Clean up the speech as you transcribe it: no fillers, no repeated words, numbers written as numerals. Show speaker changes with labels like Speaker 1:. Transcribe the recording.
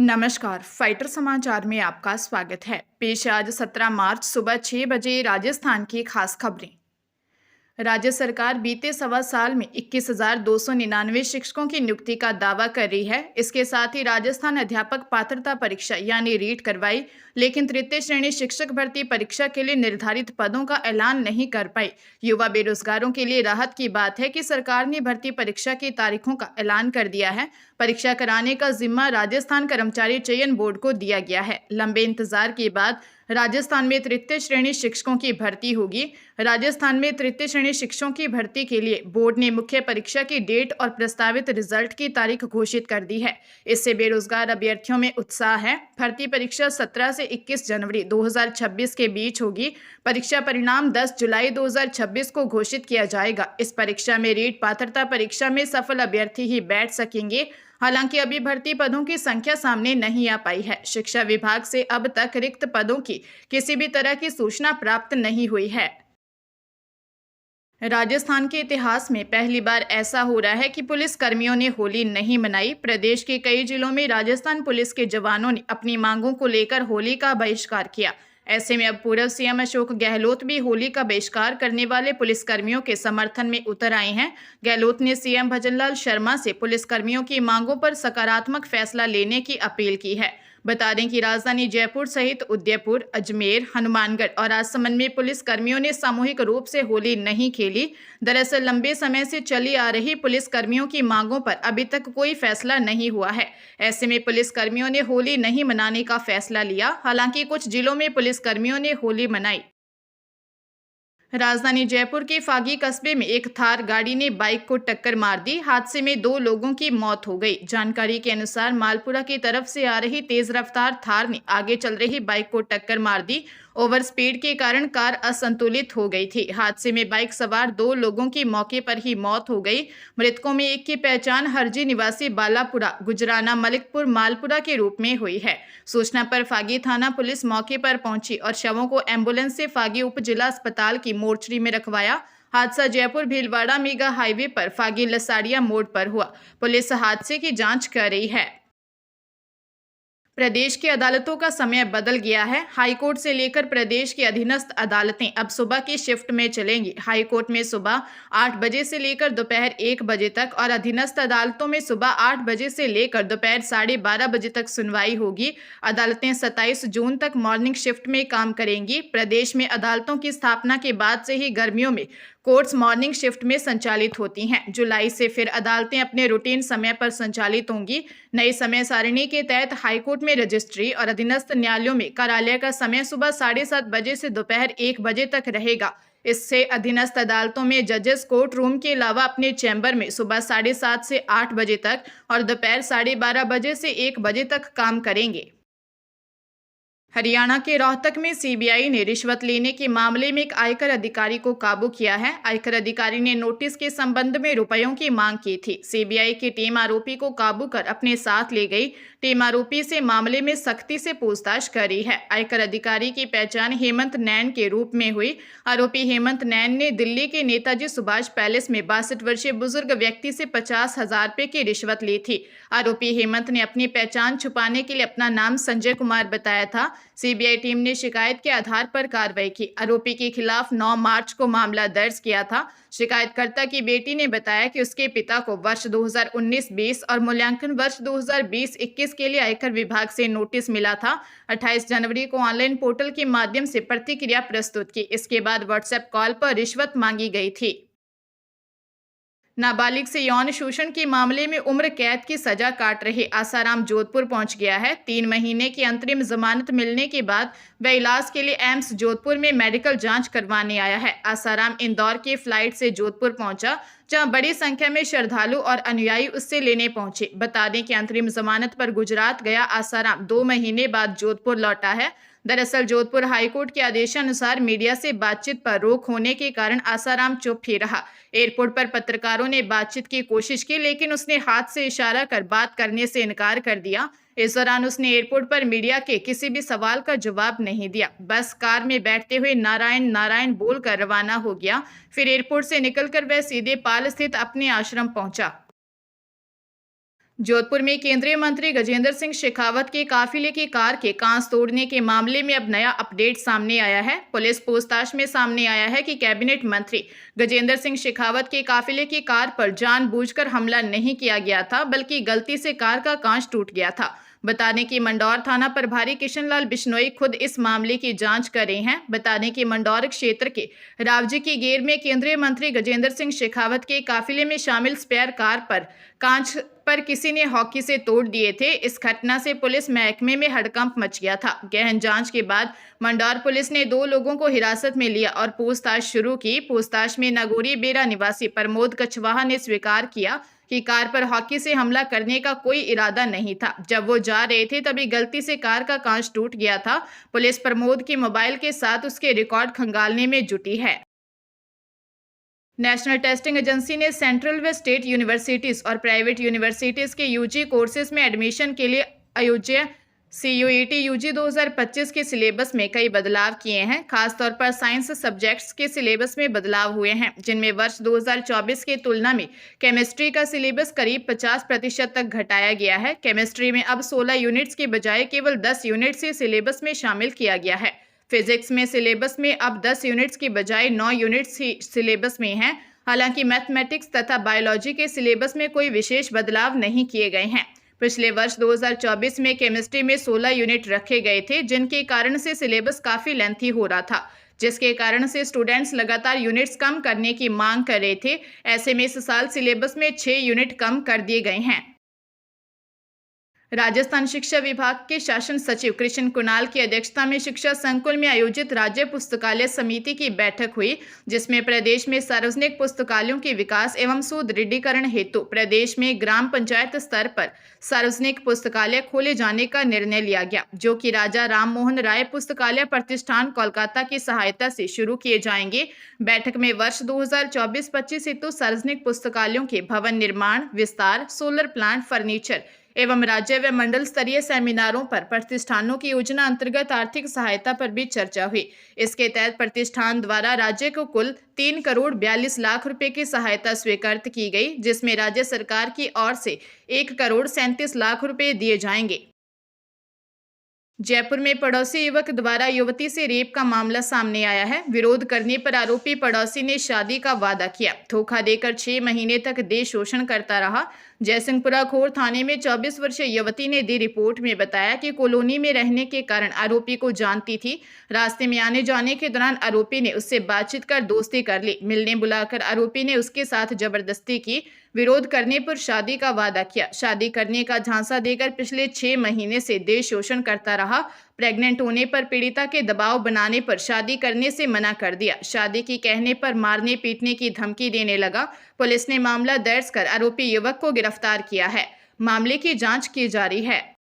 Speaker 1: नमस्कार, फाइटर समाचार में आपका स्वागत है। पेश है आज 17 मार्च सुबह 6 बजे राजस्थान की खास खबरें। राज्य सरकार बीते सवा साल में 21,299 शिक्षकों की नियुक्ति का दावा कर रही है। इसके साथ ही राजस्थान अध्यापक पात्रता परीक्षा यानी रीट करवाई, लेकिन तृतीय श्रेणी शिक्षक भर्ती परीक्षा के लिए निर्धारित पदों का ऐलान नहीं कर पाई। युवा बेरोजगारों के लिए राहत की बात है कि सरकार ने भर्ती परीक्षा की तारीखों का ऐलान कर दिया है। परीक्षा कराने का जिम्मा राजस्थान कर्मचारी चयन बोर्ड को दिया गया है। लंबे इंतजार के बाद राजस्थान में तृतीय श्रेणी शिक्षकों की भर्ती होगी। राजस्थान में तृतीय श्रेणी शिक्षकों की भर्ती के लिए बोर्ड ने मुख्य परीक्षा की डेट और प्रस्तावित रिजल्ट की तारीख घोषित कर दी है। इससे बेरोजगार अभ्यर्थियों में उत्साह है। भर्ती परीक्षा 17 से 21 जनवरी 2026 के बीच होगी। परीक्षा परिणाम 10 जुलाई 2026 को घोषित किया जाएगा। इस परीक्षा में रीट पात्रता परीक्षा में सफल अभ्यर्थी ही बैठ सकेंगे। हालांकि अभी भर्ती पदों की संख्या सामने नहीं आ पाई है। शिक्षा विभाग से अब तक रिक्त पदों की किसी भी तरह की सूचना प्राप्त नहीं हुई है। राजस्थान के इतिहास में पहली बार ऐसा हो रहा है कि पुलिस कर्मियों ने होली नहीं मनाई। प्रदेश के कई जिलों में राजस्थान पुलिस के जवानों ने अपनी मांगों को लेकर होली का बहिष्कार किया। ऐसे में अब पूर्व सीएम अशोक गहलोत भी होली का बहिष्कार करने वाले पुलिसकर्मियों के समर्थन में उतर आए हैं। गहलोत ने सीएम भजनलाल शर्मा से पुलिसकर्मियों की मांगों पर सकारात्मक फैसला लेने की अपील की है। बता दें कि राजधानी जयपुर सहित उदयपुर, अजमेर, हनुमानगढ़ और राजसमंद में पुलिस कर्मियों ने सामूहिक रूप से होली नहीं खेली। दरअसल लंबे समय से चली आ रही पुलिस कर्मियों की मांगों पर अभी तक कोई फैसला नहीं हुआ है। ऐसे में पुलिस कर्मियों ने होली नहीं मनाने का फैसला लिया। हालांकि कुछ जिलों में पुलिस कर्मियों ने होली मनाई। राजधानी जयपुर के फागी कस्बे में एक थार गाड़ी ने बाइक को टक्कर मार दी। हादसे में 2 लोगों की मौत हो गई। जानकारी के अनुसार मालपुरा की तरफ से आ रही तेज रफ्तार थार ने आगे चल रही बाइक को टक्कर मार दी। ओवर स्पीड के कारण कार असंतुलित हो गई थी। हादसे में बाइक सवार 2 लोगों की मौके पर ही मौत हो गई। मृतकों में एक की पहचान हरजी निवासी बालापुरा, गुजराना, मलिकपुर, मालपुरा के रूप में हुई है। सूचना पर फागी थाना पुलिस मौके पर पहुंची और शवों को एम्बुलेंस से फागी उप जिला अस्पताल की मोर्चरी में रखवाया। हादसा जयपुर भीलवाड़ा मेगा हाईवे पर फागी लसाड़िया मोड़ पर हुआ। पुलिस हादसे की जांच कर रही है। प्रदेश की अदालतों का समय बदल गया है। हाईकोर्ट से लेकर प्रदेश की अधीनस्थ अदालतें अब सुबह की शिफ्ट में चलेंगी। हाईकोर्ट में सुबह 8 बजे से लेकर दोपहर 1 बजे तक और अधीनस्थ अदालतों में सुबह 8 बजे से लेकर दोपहर 12:30 बजे तक सुनवाई होगी। अदालतें 27 जून तक मॉर्निंग शिफ्ट में काम करेंगी। प्रदेश में अदालतों की स्थापना के बाद से ही गर्मियों में कोर्ट्स मॉर्निंग शिफ्ट में संचालित होती हैं। जुलाई से फिर अदालतें अपने रूटीन समय पर संचालित होंगी। नई समय सारिणी के तहत हाईकोर्ट में रजिस्ट्री और अधीनस्थ न्यायालयों में कार्यालय का समय सुबह 7:30 बजे से दोपहर 1 बजे तक रहेगा। इससे अधीनस्थ अदालतों में जजेस कोर्ट रूम के अलावा अपने चैम्बर में सुबह 7:30 से 8 बजे तक और दोपहर 12:30 बजे से 1 बजे तक काम करेंगे। हरियाणा के रोहतक में सीबीआई ने रिश्वत लेने के मामले में एक आयकर अधिकारी को काबू किया है। आयकर अधिकारी ने नोटिस के संबंध में रुपयों की मांग की थी। सीबीआई की टीम आरोपी को काबू कर अपने साथ ले गई। टीम आरोपी से मामले में सख्ती से पूछताछ कर रही है। आयकर अधिकारी की पहचान हेमंत नैन के रूप में हुई। आरोपी हेमंत नैन ने दिल्ली के नेताजी सुभाष पैलेस में 62 वर्षीय बुजुर्ग व्यक्ति से 50,000 रुपए की रिश्वत ली थी। आरोपी हेमंत ने अपनी पहचान छुपाने के लिए अपना नाम संजय कुमार बताया था। सीबीआई टीम ने शिकायत के आधार पर कार्रवाई की। आरोपी के खिलाफ 9 मार्च को मामला दर्ज किया था। शिकायतकर्ता की बेटी ने बताया कि उसके पिता को वर्ष 2019-20 और मूल्यांकन वर्ष 2020-21 के लिए आयकर विभाग से नोटिस मिला था। 28 जनवरी को ऑनलाइन पोर्टल के माध्यम से प्रतिक्रिया प्रस्तुत की। इसके बाद व्हाट्सएप कॉल पर रिश्वत मांगी गई थी। नाबालिग से यौन शोषण के मामले में उम्र कैद की सजा काट रहे आसाराम जोधपुर पहुंच गया है। 3 महीने की अंतरिम जमानत मिलने के बाद वह इलाज के लिए एम्स जोधपुर में मेडिकल जांच करवाने आया है। आसाराम इंदौर के फ्लाइट से जोधपुर पहुंचा, जहां बड़ी संख्या में श्रद्धालु और अनुयायी उससे लेने पहुंचे। बता दें कि अंतरिम जमानत पर गुजरात गया आसाराम 2 महीने बाद जोधपुर लौटा है। दरअसल जोधपुर हाईकोर्ट के आदेशानुसार मीडिया से बातचीत पर रोक होने के कारण आसाराम चुप ही रहा। एयरपोर्ट पर पत्रकारों ने बातचीत की कोशिश की, लेकिन उसने हाथ से इशारा कर बात करने से इनकार कर दिया। इस दौरान उसने एयरपोर्ट पर मीडिया के किसी भी सवाल का जवाब नहीं दिया। बस कार में बैठते हुए नारायण नारायण बोलकर रवाना हो गया। फिर एयरपोर्ट से निकलकर वह सीधे पाल स्थित अपने आश्रम पहुंचा। जोधपुर में केंद्रीय मंत्री गजेंद्र सिंह शेखावत के काफिले की कार के कांच तोड़ने के मामले में अब नया अपडेट सामने आया है। पुलिस पूछताछ में सामने आया है कि कैबिनेट मंत्री गजेंद्र सिंह शेखावत के काफिले की कार पर जानबूझकर हमला नहीं किया गया था, बल्कि गलती से कार का कांच टूट गया था। बताने की मंडौर थाना प्रभारी किशनलाल बिश्नोई खुद इस मामले की जांच कर रहे हैं। बताने की मंडौर क्षेत्र के रावजी की गेर में केंद्रीय मंत्री गजेंद्र सिंह शेखावत के काफिले में शामिल स्पेयर कार पर कांच पर किसी ने हॉकी से तोड़ दिए थे। इस घटना से पुलिस महकमे में हड़कंप मच गया था। गहन जांच के बाद मंडौर पुलिस ने 2 लोगों को हिरासत में लिया और पूछताछ शुरू की। पूछताछ में नगोरी बेरा निवासी प्रमोद कछवाहा ने स्वीकार किया कि कार पर हॉकी से हमला करने का कोई इरादा नहीं था। जब वो जा रहे थे तभी गलती से कार का कांच टूट गया था। पुलिस प्रमोद की मोबाइल के साथ उसके रिकॉर्ड खंगालने में जुटी है। नेशनल टेस्टिंग एजेंसी ने सेंट्रल व स्टेट यूनिवर्सिटीज और प्राइवेट यूनिवर्सिटीज के यूजी कोर्सेज में एडमिशन के लिए आयोज्य CUET UG 2025 के सिलेबस में कई बदलाव किए हैं। खासतौर पर साइंस सब्जेक्ट्स के सिलेबस में बदलाव हुए हैं, जिनमें वर्ष 2024 की तुलना में केमिस्ट्री का सिलेबस करीब 50% तक घटाया गया है। केमिस्ट्री में अब 16 यूनिट्स के बजाय केवल 10 यूनिट्स ही सिलेबस में शामिल किया गया है। फिजिक्स में सिलेबस में अब 10 यूनिट्स की बजाय 9 यूनिट्स ही सिलेबस में हैं। हालांकि मैथमेटिक्स तथा बायोलॉजी के सिलेबस में कोई विशेष बदलाव नहीं किए गए हैं। पिछले वर्ष 2024 में केमिस्ट्री में 16 यूनिट रखे गए थे, जिनके कारण से सिलेबस काफ़ी लेंथी हो रहा था, जिसके कारण से स्टूडेंट्स लगातार यूनिट्स कम करने की मांग कर रहे थे। ऐसे में इस साल सिलेबस में 6 यूनिट कम कर दिए गए हैं। राजस्थान शिक्षा विभाग के शासन सचिव कृष्ण कुणाल की अध्यक्षता में शिक्षा संकुल में आयोजित राज्य पुस्तकालय समिति की बैठक हुई, जिसमें प्रदेश में सार्वजनिक पुस्तकालयों के विकास एवं सुदृढ़ीकरण हेतु प्रदेश में ग्राम पंचायत स्तर पर सार्वजनिक पुस्तकालय खोले जाने का निर्णय लिया गया, जो कि राजा राम मोहन राय पुस्तकालय प्रतिष्ठान कोलकाता की सहायता से शुरू किए जाएंगे। बैठक में वर्ष 2024-25 हेतु सार्वजनिक पुस्तकालयों के भवन निर्माण, विस्तार, सोलर प्लांट, फर्नीचर एवं राज्य व मंडल स्तरीय सेमिनारों पर प्रतिष्ठानों की योजना अंतर्गत आर्थिक सहायता पर भी चर्चा हुई। इसके तहत प्रतिष्ठान द्वारा राज्य को कुल 3 करोड़ 42 लाख रुपए की सहायता स्वीकृत की गई, जिसमें राज्य सरकार की ओर से 1 करोड़ 37 लाख रुपए दिए जाएंगे। जयपुर में पड़ोसी युवक द्वारा युवती से रेप का मामला सामने आया है। विरोध करने पर आरोपी पड़ोसी ने शादी का वादा किया, धोखा देकर 6 महीने तक देह शोषण करता रहा। जयसिंहपुरा खोर थाने में 24 वर्षीय युवती ने दी रिपोर्ट में बताया कि कॉलोनी में रहने के कारण आरोपी को जानती थी। रास्ते में आने जाने के दौरान आरोपी ने उससे बातचीत कर दोस्ती कर ली। मिलने बुलाकर आरोपी ने उसके साथ जबरदस्ती की। विरोध करने पर शादी का वादा किया। शादी करने का झांसा देकर पिछले 6 महीने से देह शोषण करता रहा। प्रेग्नेंट होने पर पीड़िता के दबाव बनाने पर शादी करने से मना कर दिया। शादी की कहने पर मारने पीटने की धमकी देने लगा। पुलिस ने मामला दर्ज कर आरोपी युवक को गिरफ्तार किया है। मामले की जांच की जा रही है।